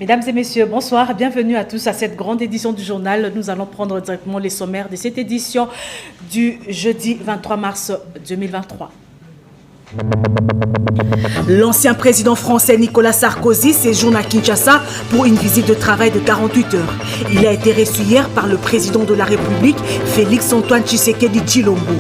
Mesdames et messieurs, bonsoir, bienvenue à tous à cette grande édition du journal. Nous allons prendre directement les sommaires de cette édition du jeudi 23 mars 2023. L'ancien président français Nicolas Sarkozy séjourne à Kinshasa pour une visite de travail de 48 heures. Il a été reçu hier par le président de la République, Félix-Antoine Tshisekedi Tshilombo.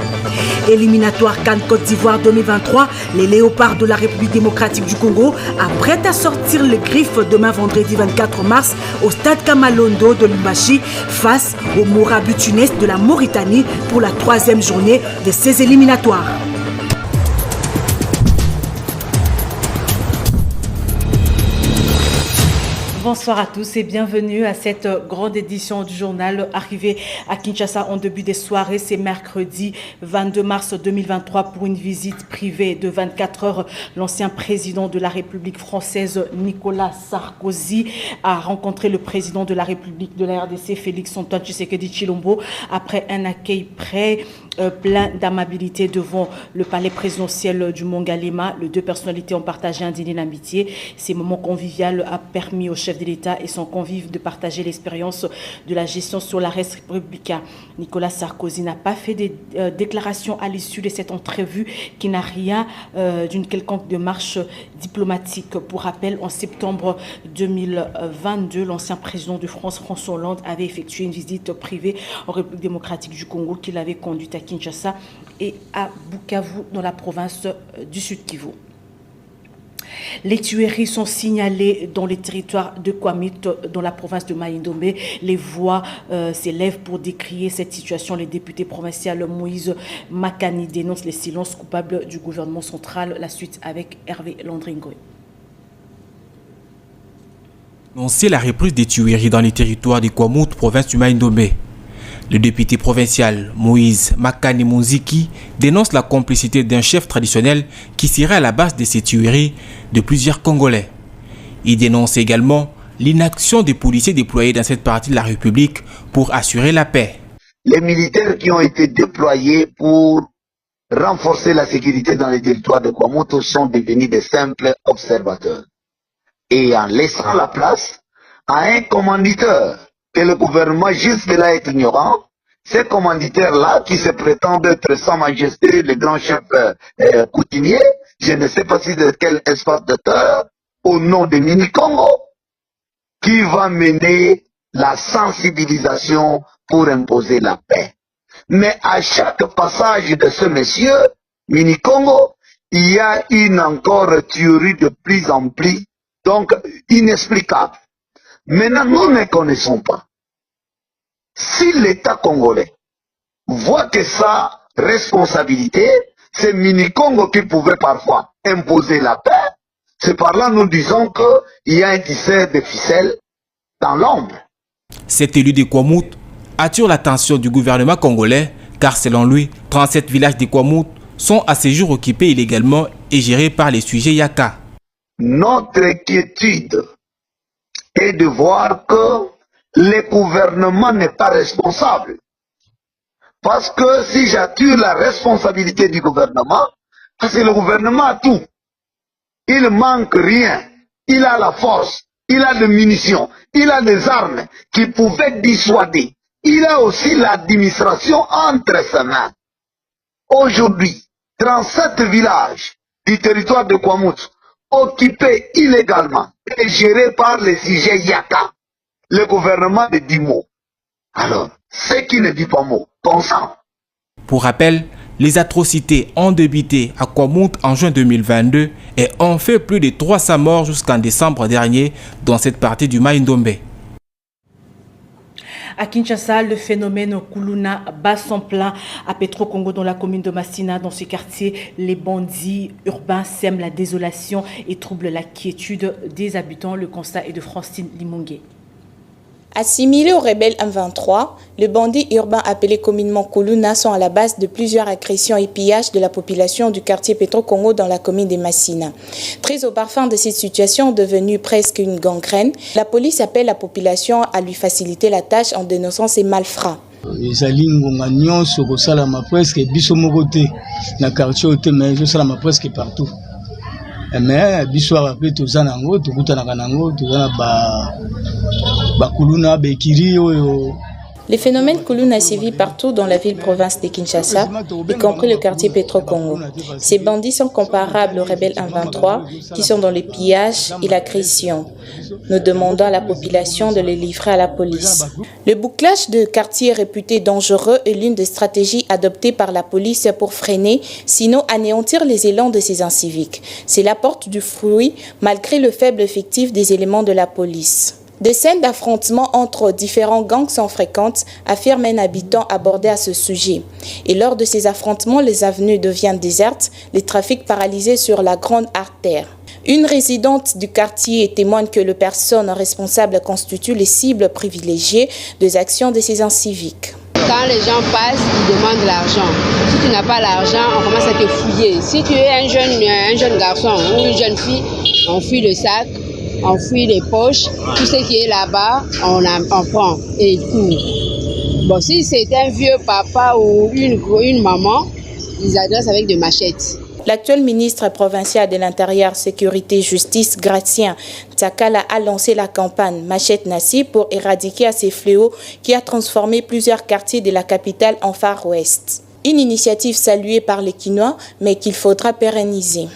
Éliminatoire CAN Côte d'Ivoire 2023, les Léopards de la République démocratique du Congo apprêtent à sortir le griffe demain vendredi 24 mars au stade Kamalondo de Lumbashi face aux Mourabus Tunis de la Mauritanie pour la 3e journée de ces éliminatoires. Bonsoir à tous et bienvenue à cette grande édition du journal arrivé à Kinshasa en début des soirées. C'est mercredi 22 mars 2023 pour une visite privée de 24 heures. L'ancien président de la République française Nicolas Sarkozy a rencontré le président de la République de la RDC Félix-Antoine Tshisekedi Tshilombo après un accueil plein d'amabilité devant le palais présidentiel du Mont-Galema. Les deux personnalités ont partagé un dîner d'amitié. Ces moments conviviaux ont permis au chef de l'État et son convive de partager l'expérience de la gestion sur la Res Publica. Nicolas Sarkozy n'a pas fait des déclarations à l'issue de cette entrevue qui n'a rien d'une quelconque démarche diplomatique. Pour rappel, en septembre 2022, l'ancien président de France, François Hollande, avait effectué une visite privée en République démocratique du Congo qui l'avait conduite à Kinshasa et à Bukavu dans la province du Sud Kivu. Les tueries sont signalées dans les territoires de Kwamut, dans la province de Mai-Ndombe. Les voix s'élèvent pour décrier cette situation. Les députés provinciaux Moïse Makani dénoncent les silences coupables du gouvernement central. La suite avec Hervé Landringoy. C'est la reprise des tueries dans les territoires de Kwamut, province du Mai-Ndombe. Le député provincial Moïse Makani Munziki dénonce la complicité d'un chef traditionnel qui serait à la base de ces tueries de plusieurs Congolais. Il dénonce également l'inaction des policiers déployés dans cette partie de la République pour assurer la paix. Les militaires qui ont été déployés pour renforcer la sécurité dans les territoires de Kwamoto sont devenus des simples observateurs. Et en laissant la place à un commanditeur que le gouvernement jusque-là est ignorant, ces commanditaires-là qui se prétendent être Sa Majesté, le grand chef coutumier, je ne sais pas si de quel espace de terre, au nom de Mini-Congo, qui va mener la sensibilisation pour imposer la paix. Mais à chaque passage de ce monsieur, Mini-Congo, il y a une encore tuerie de plus en plus, donc inexplicable. Maintenant, nous ne connaissons pas. Si l'État congolais voit que sa responsabilité, c'est Mini-Congo qui pouvait parfois imposer la paix, c'est par là nous disons qu'il y a un tissé de ficelles dans l'ombre. Cet élu de Kwamut attire l'attention du gouvernement congolais car selon lui, 37 villages de Kwamut sont à ce jour occupés illégalement et gérés par les sujets Yaka. Notre inquiétude est de voir que le gouvernement n'est pas responsable. Parce que si j'attire la responsabilité du gouvernement, parce que le gouvernement a tout. Il ne manque rien. Il a la force, il a des munitions, il a des armes qui pouvaient dissuader. Il a aussi l'administration entre ses mains. Aujourd'hui, 37 villages du territoire de Kwamut occupés illégalement et gérés par les sujets Yaka, le gouvernement de Dimo. Alors, ce qui ne dit pas mot, consent. Pour rappel, les atrocités ont débuté à Kwamut en juin 2022 et ont fait plus de 300 morts jusqu'en décembre dernier dans cette partie du Mai-Ndombe. À Kinshasa, le phénomène Kuluna bat son plein à Petro-Congo dans la commune de Massina. Dans ce quartier, les bandits urbains sèment la désolation et troublent la quiétude des habitants. Le constat est de Francine Limongué. Assimilés aux rebelles M23, les bandits urbains appelés communément Kuluna sont à la base de plusieurs agressions et pillages de la population du quartier Petro-Congo dans la commune de Massina. Très au parfum de cette situation devenue presque une gangrène, la police appelle la population à lui faciliter la tâche en dénonçant ces malfrats. ezali ngonga nyonso kosalama presque biso moko te na quartier oyo te mais ezosalama presque partout. mais biswara pe toza nango tokutanaka nango toza na ba kuluna bekiri oyo. Le phénomène Koulouna a sévi partout dans la ville-province de Kinshasa, y compris le quartier Petro-Congo. Ces bandits sont comparables aux rebelles M23 qui sont dans le pillage et l'agression. Nous demandons à la population de les livrer à la police. Le bouclage de quartiers réputés dangereux est l'une des stratégies adoptées par la police pour freiner, sinon anéantir les élans de ces inciviques. Cela porte du fruit malgré le faible effectif des éléments de la police. Des scènes d'affrontements entre différents gangs sont fréquentes, affirme un habitant abordé à ce sujet. Et lors de ces affrontements, les avenues deviennent désertes, les trafics paralysés sur la grande artère. Une résidente du quartier témoigne que les personnes responsables constituent les cibles privilégiées des actions de ces inciviques. Quand les gens passent, ils demandent de l'argent. Si tu n'as pas l'argent, on commence à te fouiller. Si tu es un jeune garçon ou une jeune fille, on fouille le sac. On fouille les poches, tout ce qui est là-bas, on prend et il court. Bon, si c'est un vieux papa ou une maman, ils adressent avec des machettes. L'actuel ministre provincial de l'Intérieur, Sécurité, Justice, Gratien Tsakala, a lancé la campagne Machette Nassi pour éradiquer ces fléaux qui a transformé plusieurs quartiers de la capitale en Far West. Une initiative saluée par les Quinois, mais qu'il faudra pérenniser.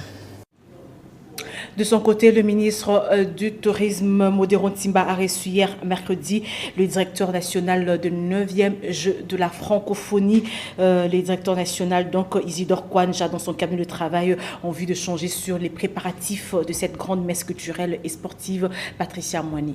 De son côté, le ministre du Tourisme, Modéron Timba, a reçu hier, mercredi, le directeur national de 9e jeu de la francophonie. Le directeur national, donc Isidore Kwanja, dans son cabinet de travail, ont vu de changer sur les préparatifs de cette grande messe culturelle et sportive. Patricia Moini.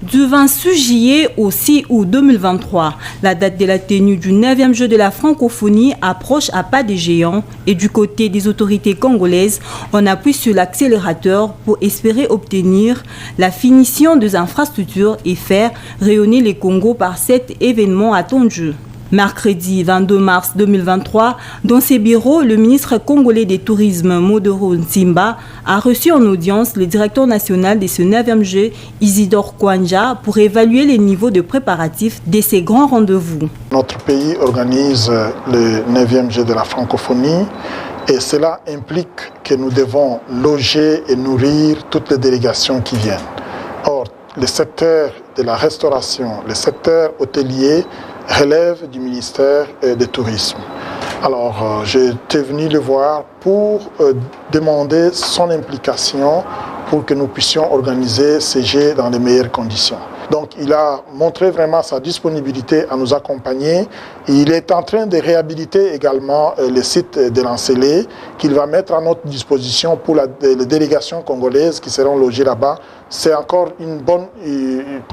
Du 26 juillet au 6 août 2023, la date de la tenue du 9e jeu de la francophonie approche à pas de géant et du côté des autorités congolaises, on appuie sur l'accélérateur pour espérer obtenir la finition des infrastructures et faire rayonner les Congos par cet événement attendu. Mercredi 22 mars 2023, dans ses bureaux, le ministre congolais des Tourismes, Modéron Timba, a reçu en audience le directeur national de ce 9e jeu, Isidore Kwanja, pour évaluer les niveaux de préparatifs de ces grands rendez-vous. Notre pays organise le 9e jeu de la francophonie et cela implique que nous devons loger et nourrir toutes les délégations qui viennent. Or, le secteur de la restauration, le secteur hôtelier, relève du ministère du Tourisme. Alors, j'étais venu le voir pour demander son implication pour que nous puissions organiser ces jeux dans les meilleures conditions. Donc, il a montré vraiment sa disponibilité à nous accompagner. Et il est en train de réhabiliter également le site de l'Ancélé qu'il va mettre à notre disposition pour les délégations congolaises qui seront logées là-bas. C'est encore une bonne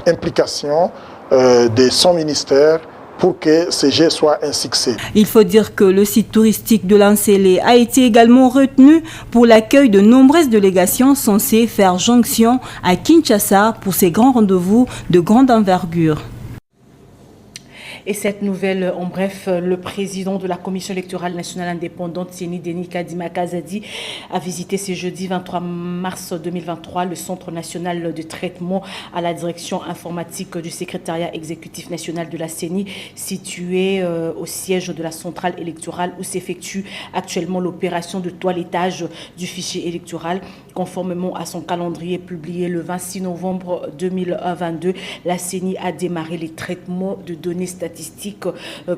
implication de son ministère pour que ces jeux soient un succès. Il faut dire que le site touristique de l'Ancélé a été également retenu pour l'accueil de nombreuses délégations censées faire jonction à Kinshasa pour ces grands rendez-vous de grande envergure. Et cette nouvelle, en bref, le président de la Commission électorale nationale indépendante, Séni Denis Kadima Kazadi, a visité ce jeudi 23 mars 2023 le Centre national de traitement à la direction informatique du secrétariat exécutif national de la CENI, situé au siège de la centrale électorale où s'effectue actuellement l'opération de toilettage du fichier électoral. Conformément à son calendrier publié le 26 novembre 2022, la CENI a démarré les traitements de données statistiques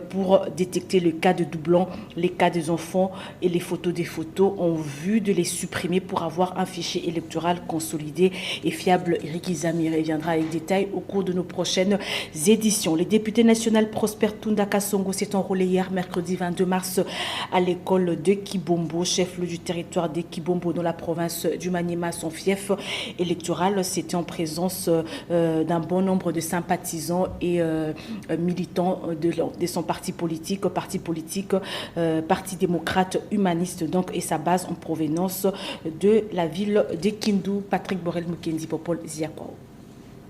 pour détecter le cas de doublons, les cas des enfants et les photos des photos en vue de les supprimer pour avoir un fichier électoral consolidé et fiable. Eric Izami reviendra avec détails au cours de nos prochaines éditions. Le député national Prosper Tunda Kasongo s'est enrôlé hier mercredi 22 mars à l'école de Kibombo, chef-lieu du territoire de Kibombo dans la province du Maniema, son fief électoral. C'était en présence d'un bon nombre de sympathisants et militants de son parti politique, Parti démocrate humaniste donc, et sa base en provenance de la ville de Kindu. Patrick Borel-Mukendi pour Paul Ziakwao.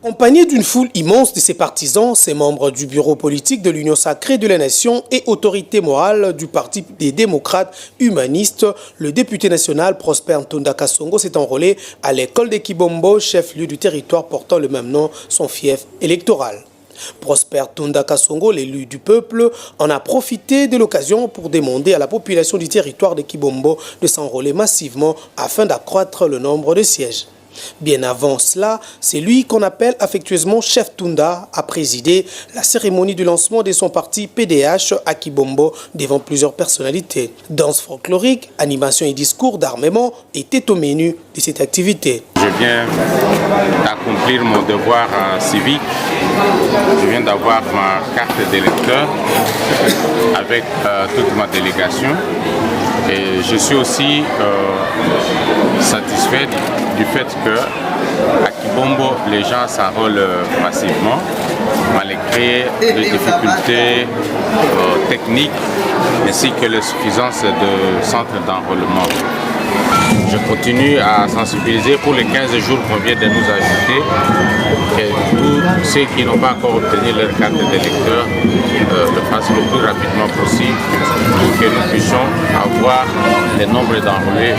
Accompagné d'une foule immense de ses partisans, ses membres du bureau politique de l'Union sacrée de la nation et autorité morale du Parti des démocrates humanistes, le député national Prosper Tunda Kasongo s'est enrôlé à l'école de Kibombo, chef-lieu du territoire portant le même nom, son fief électoral. Prosper Tunda Kasongo, l'élu du peuple, en a profité de l'occasion pour demander à la population du territoire de Kibombo de s'enrôler massivement afin d'accroître le nombre de sièges. Bien avant cela, c'est lui qu'on appelle affectueusement Chef Tunda a présidé la cérémonie du lancement de son parti PDH à Kibombo devant plusieurs personnalités. Danse folklorique, animation et discours d'armement étaient au menu de cette activité. Je viens d'accomplir mon devoir civique. Je viens d'avoir ma carte d'électeur avec toute ma délégation. Et je suis aussi satisfait du fait qu'à Kibombo, les gens s'enrôlent massivement, malgré les difficultés techniques ainsi que l'insuffisance de centres d'enrôlement. Je continue à sensibiliser pour les 15 jours qu'on vient de nous ajouter et tous ceux qui n'ont pas encore obtenu leur carte d'électeur le fassent le plus rapidement possible pour que nous puissions avoir le nombre d'enrôlés.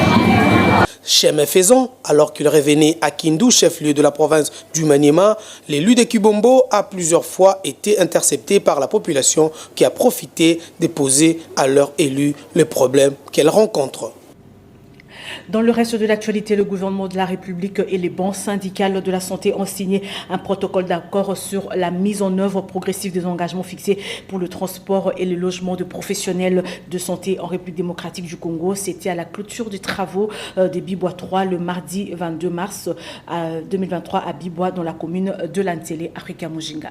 Chemin faisant, alors qu'il revenait à Kindu, chef-lieu de la province du Maniema, l'élu de Kibombo a plusieurs fois été intercepté par la population qui a profité de poser à leur élu les problèmes qu'elle rencontre. Dans le reste de l'actualité, le gouvernement de la République et les banques syndicales de la santé ont signé un protocole d'accord sur la mise en œuvre progressive des engagements fixés pour le transport et le logement de professionnels de santé en République démocratique du Congo. C'était à la clôture des travaux des Bibois 3 le mardi 22 mars 2023 à Bibois dans la commune de Lantélé, Africa Mujinga.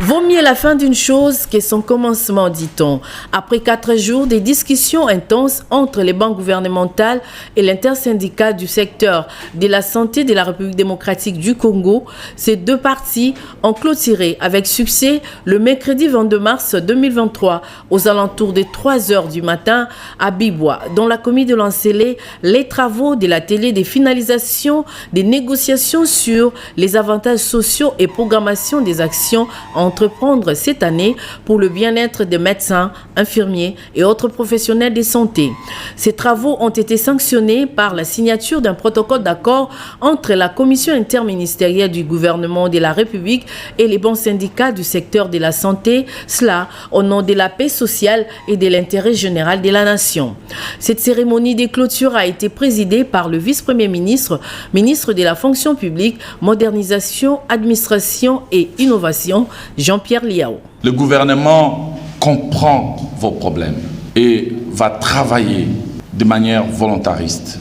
Vaut mieux la fin d'une chose que son commencement, dit-on. Après 4 jours de discussions intenses entre les banques gouvernementales et l'intersyndicat du secteur de la santé de la République démocratique du Congo, ces deux parties ont clôturé avec succès le mercredi 22 mars 2023 aux alentours de 3 heures du matin à Bibois, dans la commune de Lancélé, les travaux de l'atelier de finalisation des négociations sur les avantages sociaux et programmation des actions entreprendre cette année pour le bien-être des médecins, infirmiers et autres professionnels de santé. Ces travaux ont été sanctionnés par la signature d'un protocole d'accord entre la commission interministérielle du gouvernement de la République et les bons syndicats du secteur de la santé, cela au nom de la paix sociale et de l'intérêt général de la nation. Cette cérémonie de clôture a été présidée par le vice-premier ministre, ministre de la fonction publique, modernisation, administration et innovation, Jean-Pierre Liao. Le gouvernement comprend vos problèmes et va travailler de manière volontariste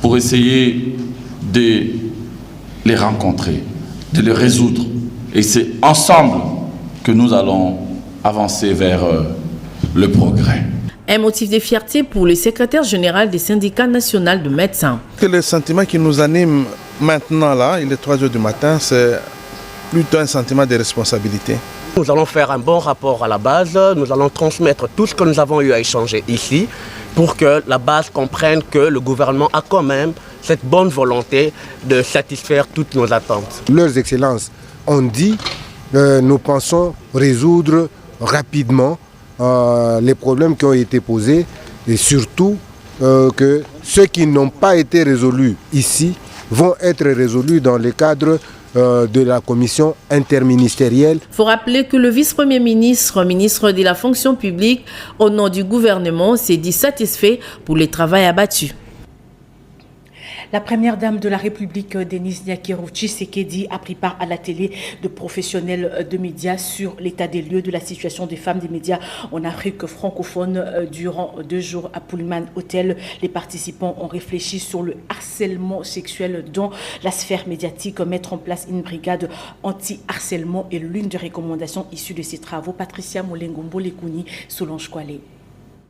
pour essayer de les rencontrer, de les résoudre. Et c'est ensemble que nous allons avancer vers le progrès. Un motif de fierté pour le secrétaire général des syndicats nationaux de médecins. Le sentiment qui nous anime maintenant, là, il est 3 heures du matin, c'est plutôt un sentiment de responsabilité. Nous allons faire un bon rapport à la base, nous allons transmettre tout ce que nous avons eu à échanger ici pour que la base comprenne que le gouvernement a quand même cette bonne volonté de satisfaire toutes nos attentes. Leurs excellences ont dit nous pensons résoudre rapidement les problèmes qui ont été posés et surtout que ceux qui n'ont pas été résolus ici vont être résolus dans le cadre de la commission interministérielle. Il faut rappeler que le vice-premier ministre, ministre de la fonction publique, au nom du gouvernement, s'est dit satisfait pour le travail abattu. La première dame de la République, Denise Nyakero Tshisekedi, a pris part à l'atelier de professionnels de médias sur l'état des lieux de la situation des femmes des médias en Afrique francophone durant 2 jours à Pullman Hotel. Les participants ont réfléchi sur le harcèlement sexuel dans la sphère médiatique. Mettre en place une brigade anti-harcèlement est l'une des recommandations issues de ces travaux. Patricia Molengombo-Lekouni, Solange Kwale.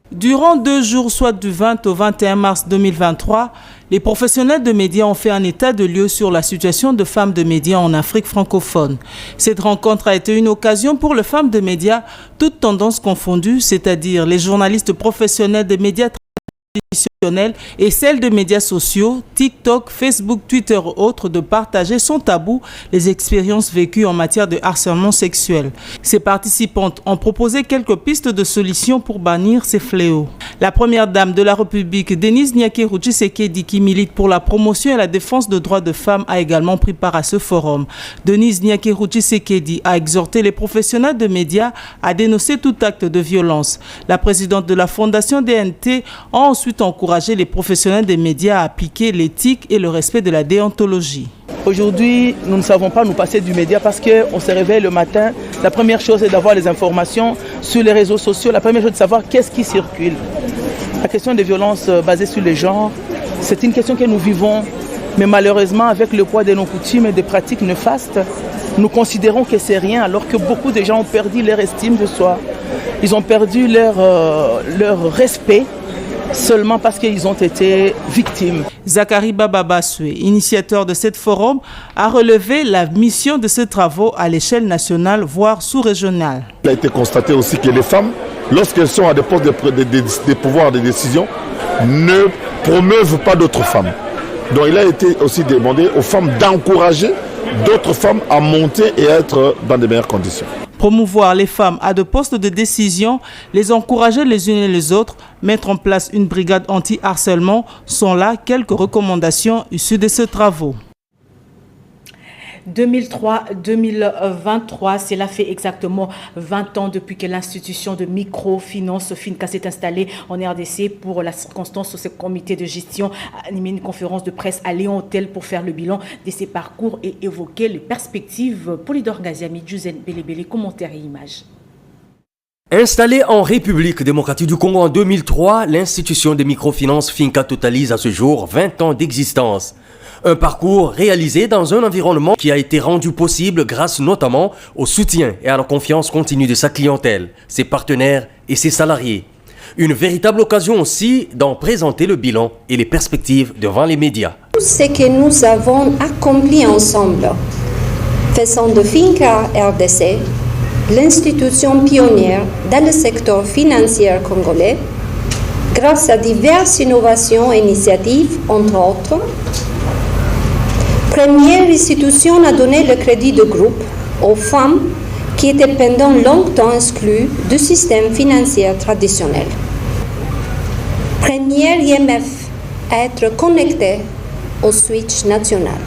Durant 2 jours, soit du 20 au 21 mars 2023, les professionnels de médias ont fait un état de lieu sur la situation de femmes de médias en Afrique francophone. Cette rencontre a été une occasion pour les femmes de médias, toutes tendances confondues, c'est-à-dire les journalistes professionnels des médias traditionnels et celle de médias sociaux, TikTok, Facebook, Twitter et autres de partager sans tabou les expériences vécues en matière de harcèlement sexuel. Ces participantes ont proposé quelques pistes de solutions pour bannir ces fléaux. La première dame de la République, Denise Nyakeru Tshisekedi, qui milite pour la promotion et la défense des droits de femmes, a également pris part à ce forum. Denise Nyakeru Tshisekedi a exhorté les professionnels de médias à dénoncer tout acte de violence. La présidente de la Fondation DNT a ensuite encouragé les professionnels des médias à appliquer l'éthique et le respect de la déontologie. Aujourd'hui, nous ne savons pas nous passer du média parce qu'on se réveille le matin. La première chose est d'avoir les informations sur les réseaux sociaux. La première chose est de savoir qu'est-ce qui circule. La question des violences basées sur les genres, c'est une question que nous vivons. Mais malheureusement, avec le poids de nos coutumes et des pratiques néfastes, nous considérons que c'est rien alors que beaucoup de gens ont perdu leur estime de soi. Ils ont perdu leur respect seulement parce qu'ils ont été victimes. Zachary Bababaswe, initiateur de ce forum, a relevé la mission de ces travaux à l'échelle nationale, voire sous-régionale. Il a été constaté aussi que les femmes, lorsqu'elles sont à des postes de pouvoir de décision, ne promeuvent pas d'autres femmes. Donc il a été aussi demandé aux femmes d'encourager d'autres femmes à monter et à être dans de meilleures conditions. Promouvoir les femmes à de postes de décision, les encourager les unes et les autres, mettre en place une brigade anti-harcèlement sont là quelques recommandations issues de ces travaux. 2003-2023, cela fait exactement 20 ans depuis que l'institution de microfinance Finca s'est installée en RDC. Pour la circonstance, ce comité de gestion a animé une conférence de presse à Léon Hôtel pour faire le bilan de ses parcours et évoquer les perspectives. Polydor Gaziami, Juzen Belebele, commentaires et images. Installée en République démocratique du Congo en 2003, l'institution de microfinance Finca totalise à ce jour 20 ans d'existence. Un parcours réalisé dans un environnement qui a été rendu possible grâce notamment au soutien et à la confiance continue de sa clientèle, ses partenaires et ses salariés. Une véritable occasion aussi d'en présenter le bilan et les perspectives devant les médias. Tout ce que nous avons accompli ensemble, faisant de Finca RDC l'institution pionnière dans le secteur financier congolais, grâce à diverses innovations et initiatives, entre autres. Première institution à donner le crédit de groupe aux femmes qui étaient pendant longtemps exclues du système financier traditionnel. Première IMF à être connectée au switch national.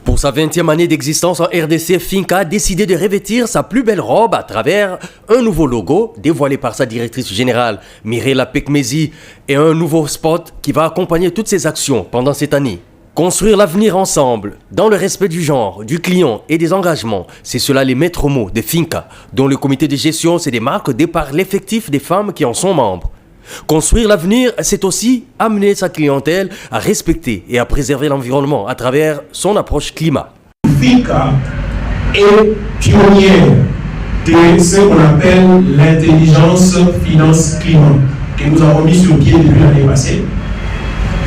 Pour sa 20e année d'existence en RDC, Finca a décidé de revêtir sa plus belle robe à travers un nouveau logo dévoilé par sa directrice générale, Mirela Pekmezi, et un nouveau spot qui va accompagner toutes ses actions pendant cette année. Construire l'avenir ensemble, dans le respect du genre, du client et des engagements, c'est cela les maîtres mots de Finca, dont le comité de gestion se démarque de par l'effectif des femmes qui en sont membres. Construire l'avenir, c'est aussi amener sa clientèle à respecter et à préserver l'environnement à travers son approche climat. Finca est pionnière de ce qu'on appelle l'intelligence finance-climat, que nous avons mis sur pied depuis l'année passée.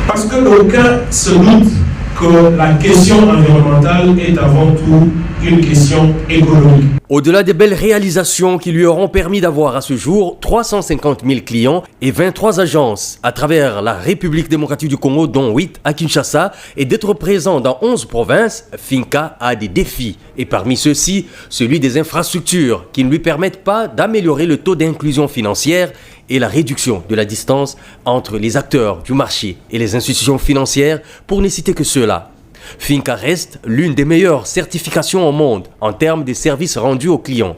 Parce que d'aucuns se doutent que la question environnementale est avant tout une question économique. Au-delà des belles réalisations qui lui auront permis d'avoir à ce jour 350 000 clients et 23 agences à travers la République démocratique du Congo, dont 8 à Kinshasa, et d'être présent dans 11 provinces, Finca a des défis. Et parmi ceux-ci, celui des infrastructures qui ne lui permettent pas d'améliorer le taux d'inclusion financière et la réduction de la distance entre les acteurs du marché et les institutions financières, pour ne citer que ceux-là. Finca reste l'une des meilleures certifications au monde en termes de services rendus aux clients.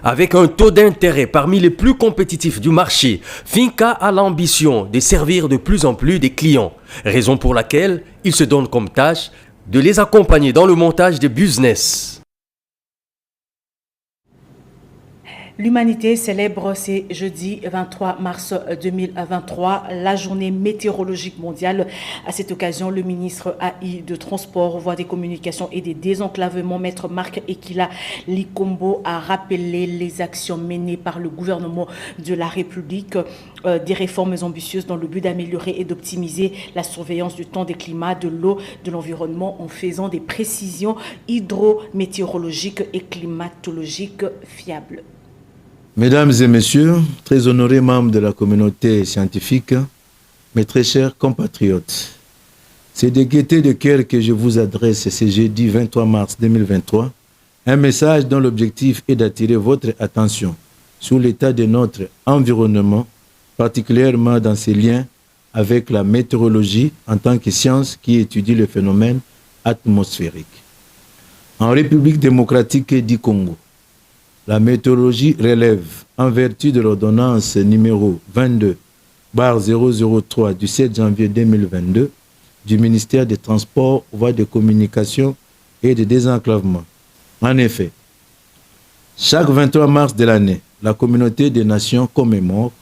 Avec un taux d'intérêt parmi les plus compétitifs du marché, Finca a l'ambition de servir de plus en plus des clients, raison pour laquelle il se donne comme tâche de les accompagner dans le montage des business. L'humanité célèbre ce jeudi 23 mars 2023 la journée météorologique mondiale. À cette occasion, le ministre AI de Transport, Voies des Communications et des Désenclavements, Maître Marc Ekila Likombo, a rappelé les actions menées par le gouvernement de la République, des réformes ambitieuses dans le but d'améliorer et d'optimiser la surveillance du temps, des climats, de l'eau, de l'environnement en faisant des précisions hydrométéorologiques et climatologiques fiables. Mesdames et messieurs, très honorés membres de la communauté scientifique, Mes très chers compatriotes, c'est de gaieté de cœur que je vous adresse ce jeudi 23 mars 2023, un message dont l'objectif est d'attirer votre attention sur l'état de notre environnement, particulièrement dans ses liens avec la météorologie en tant que science qui étudie le phénomène atmosphérique. En République démocratique du Congo, la météorologie relève, en vertu de l'ordonnance numéro 22/003 du 7 janvier 2022 du ministère des Transports, Voies de Communication et de Désenclavement. En effet, chaque 23 mars de l'année, la communauté des nations commémore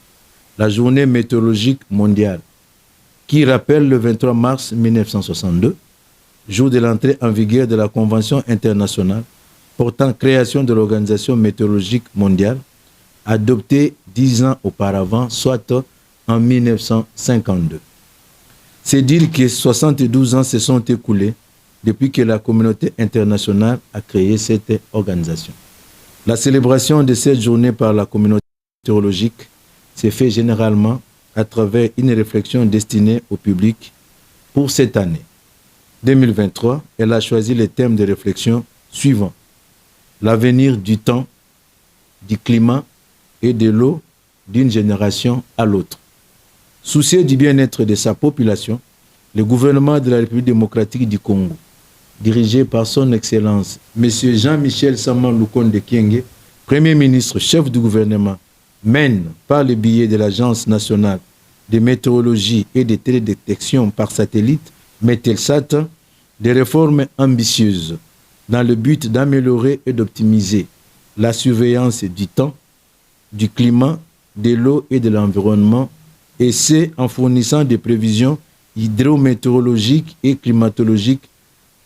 la journée météorologique mondiale, qui rappelle le 23 mars 1962, jour de l'entrée en vigueur de la Convention internationale portant création de l'Organisation météorologique mondiale, adoptée 10 ans auparavant, soit en 1952. C'est dire que 72 ans se sont écoulés depuis que la communauté internationale a créé cette organisation. La célébration de cette journée par la communauté météorologique s'est fait généralement à travers une réflexion destinée au public. Pour cette année 2023, elle a choisi les thèmes de réflexion suivants: l'avenir du temps, du climat et de l'eau d'une génération à l'autre. Soucieux du bien-être de sa population, le gouvernement de la République démocratique du Congo, dirigé par son Excellence M. Jean-Michel Sama Lukonde Kyenge, Premier ministre, chef du gouvernement, mène par le biais de l'Agence nationale de météorologie et de télédétection par satellite, METELSAT, des réformes ambitieuses dans le but d'améliorer et d'optimiser la surveillance du temps, du climat, de l'eau et de l'environnement, et c'est en fournissant des prévisions hydrométéorologiques et climatologiques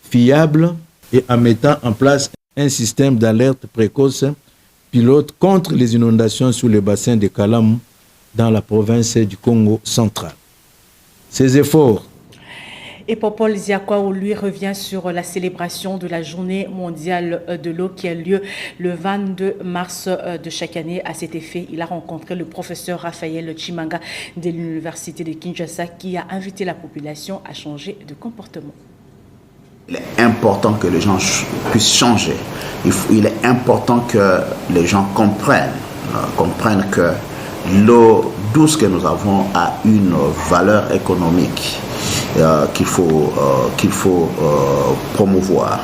fiables et en mettant en place un système d'alerte précoce pilote contre les inondations sur le bassin de Kalamu dans la province du Congo central. Ces efforts. Et Popol Ziakwa, lui, revient sur la célébration de la journée mondiale de l'eau qui a lieu le 22 mars de chaque année. À cet effet, il a rencontré le professeur Raphaël Chimanga de l'Université de Kinshasa qui a invité la population à changer de comportement. Il est important que les gens puissent changer. Il est important que les gens comprennent que l'eau douce que nous avons a une valeur économique qu'il faut promouvoir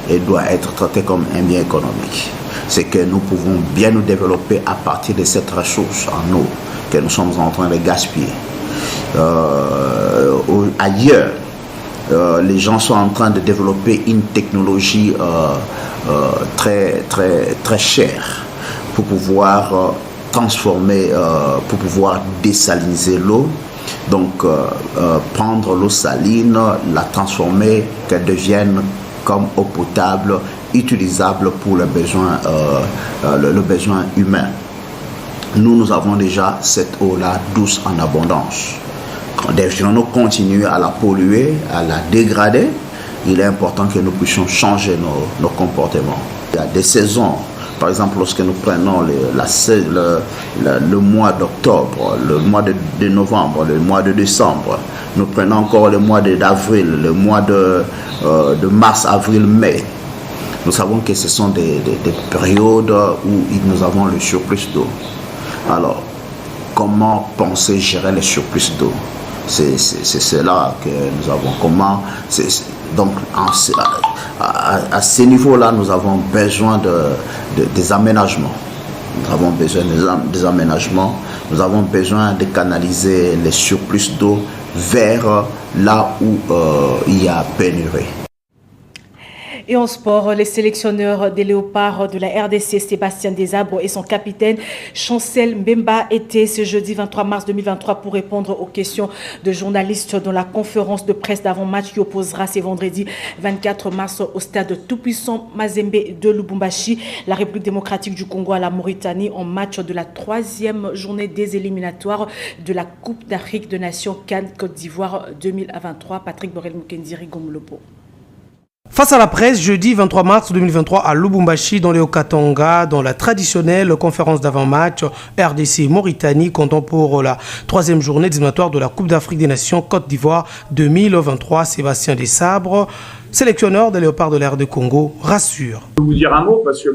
et doit être traité comme un bien économique. C'est que nous pouvons bien nous développer à partir de cette ressource en eau que nous sommes en train de gaspiller. Ailleurs, les gens sont en train de développer une technologie très chère pour pouvoir transformer, pour pouvoir désaliniser l'eau. Donc, prendre l'eau saline, la transformer, qu'elle devienne comme eau potable, utilisable pour le besoin humain. Nous avons déjà cette eau-là douce en abondance. Quand des journaux continuent à la polluer, à la dégrader, il est important que nous puissions changer nos comportements. Il y a des saisons. Par exemple, lorsque nous prenons le mois d'octobre, le mois de novembre, le mois de décembre, nous prenons encore le mois d'avril, le mois de mars, avril, mai. Nous savons que ce sont des périodes où nous avons le surplus d'eau. Alors, comment penser gérer le surplus d'eau? C'est cela que nous avons. Donc, à ce niveau-là, nous avons besoin des aménagements. Nous avons besoin des aménagements. Nous avons besoin de canaliser les surplus d'eau vers là où il y a pénurie. Et en sport, les sélectionneurs des Léopards de la RDC, Sébastien Desabres et son capitaine Chancel Mbemba étaient ce jeudi 23 mars 2023 pour répondre aux questions de journalistes dans la conférence de presse d'avant-match qui opposera ce vendredi 24 mars au stade tout-puissant Mazembe de Lubumbashi, la République démocratique du Congo à la Mauritanie en match de la 3e journée des éliminatoires de la Coupe d'Afrique de Nations CAN Côte d'Ivoire 2023. Patrick Borel Mukendiri Gomlopo. Face à la presse, jeudi 23 mars 2023 à Lubumbashi, dans le Haut-Katanga, dans la traditionnelle conférence d'avant-match RDC-Mauritanie, comptant pour la 3e journée éliminatoire de la Coupe d'Afrique des Nations Côte d'Ivoire 2023. Sébastien Desabre, sélectionneur des Léopards de l'Air de Congo, rassure. Je vais vous dire un mot parce que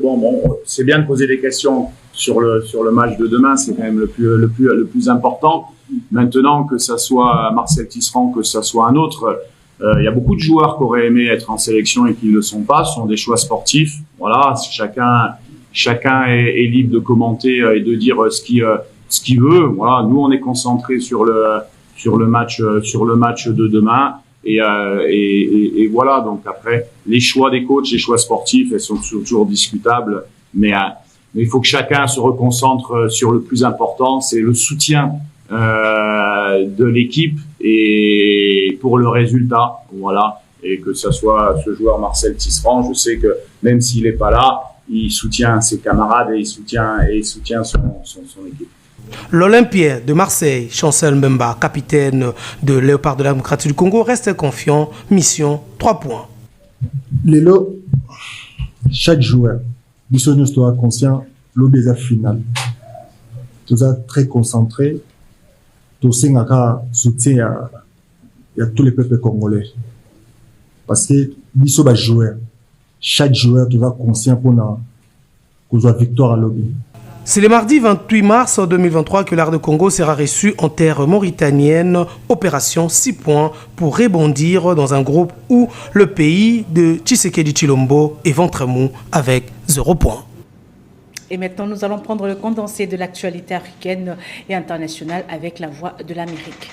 c'est bien de poser des questions sur le match de demain, c'est quand même le plus important. Maintenant, que ça soit Marcel Tisserand, que ça soit un autre, il y a beaucoup de joueurs qui auraient aimé être en sélection et qui ne le sont pas. Ce sont des choix sportifs. Voilà, chacun est libre de commenter et de dire ce qu'il veut. Voilà, nous on est concentrés sur le match de demain et voilà. Donc après, les choix des coachs, les choix sportifs, elles sont toujours discutables, mais il faut que chacun se reconcentre sur le plus important, c'est le soutien de l'équipe et pour le résultat, voilà, et que ce soit ce joueur Marcel Tisserand, je sais que même s'il n'est pas là, il soutient ses camarades et il soutient son équipe. L'Olympien de Marseille, Chancel Mbemba, capitaine de Léopard de la démocratie du Congo, reste confiant. Mission 3 points. Lélo, chaque joueur, nous sommes conscients l'obéza final. Nous sommes très concentrés. Nous sommes soutien à tous les peuples congolais. Parce que nous sommes joueurs. Chaque joueur est conscient pour la victoire à l'obé. C'est le mardi 28 mars 2023 que l'Art de Congo sera reçu en terre mauritanienne. Opération 6 points pour rebondir dans un groupe où le pays de Tshisekedi Tshilombo est ventre mou avec 0 points. Et maintenant, nous allons prendre le condensé de l'actualité africaine et internationale avec la Voix de l'Amérique.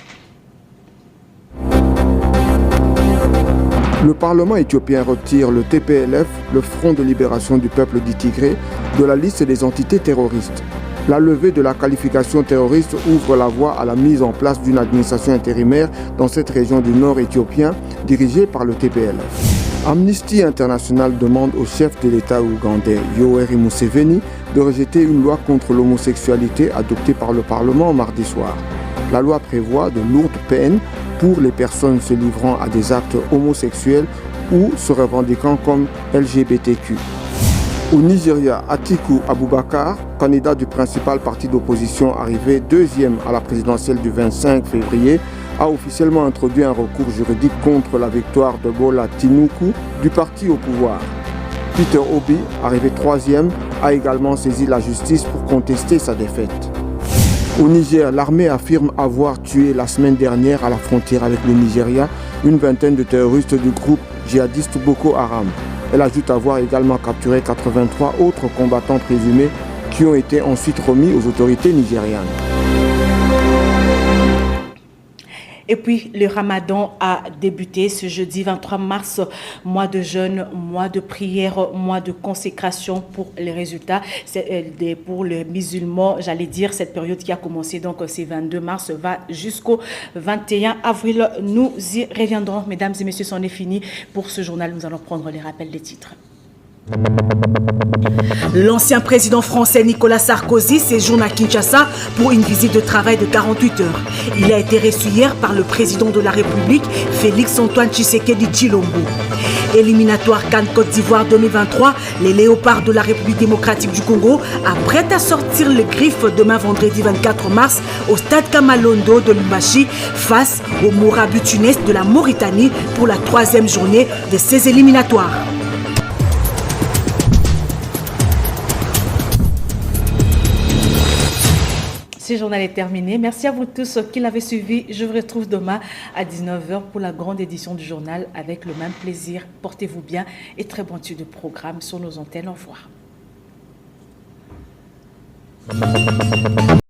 Le Parlement éthiopien retire le TPLF, le Front de libération du peuple dit Tigré, de la liste des entités terroristes. La levée de la qualification terroriste ouvre la voie à la mise en place d'une administration intérimaire dans cette région du nord éthiopien dirigée par le TPLF. Amnesty International demande au chef de l'État ougandais Yoweri Museveni de rejeter une loi contre l'homosexualité adoptée par le Parlement mardi soir. La loi prévoit de lourdes peines pour les personnes se livrant à des actes homosexuels ou se revendiquant comme LGBTQ. Au Nigeria, Atiku Abubakar, candidat du principal parti d'opposition arrivé deuxième à la présidentielle du 25 février, a officiellement introduit un recours juridique contre la victoire de Bola Tinubu du parti au pouvoir. Peter Obi, arrivé troisième, a également saisi la justice pour contester sa défaite. Au Niger, l'armée affirme avoir tué la semaine dernière à la frontière avec le Nigeria une vingtaine de terroristes du groupe djihadiste Boko Haram. Elle ajoute avoir également capturé 83 autres combattants présumés qui ont été ensuite remis aux autorités nigérianes. Et puis, le Ramadan a débuté ce jeudi 23 mars, mois de jeûne, mois de prière, mois de consécration pour les résultats. Pour les musulmans, j'allais dire, cette période qui a commencé, donc c'est 22 mars, va jusqu'au 21 avril. Nous y reviendrons, mesdames et messieurs, c'en est fini. Pour ce journal, nous allons prendre les rappels des titres. L'ancien président français Nicolas Sarkozy séjourne à Kinshasa pour une visite de travail de 48 heures. Il a été reçu hier par le président de la République, Félix-Antoine Tshisekedi Tshilombo. Éliminatoire CAN Côte d'Ivoire 2023, les Léopards de la République démocratique du Congo apprêtent à sortir les griffes demain vendredi 24 mars au stade Kamalondo de Lubumbashi face au Mourabu Tunis de la Mauritanie pour la 3e journée de ces éliminatoires. Ce journal est terminé. Merci à vous tous qui l'avez suivi. Je vous retrouve demain à 19h pour la grande édition du journal avec le même plaisir. Portez-vous bien et très bon suite de programme sur nos antennes. Au revoir.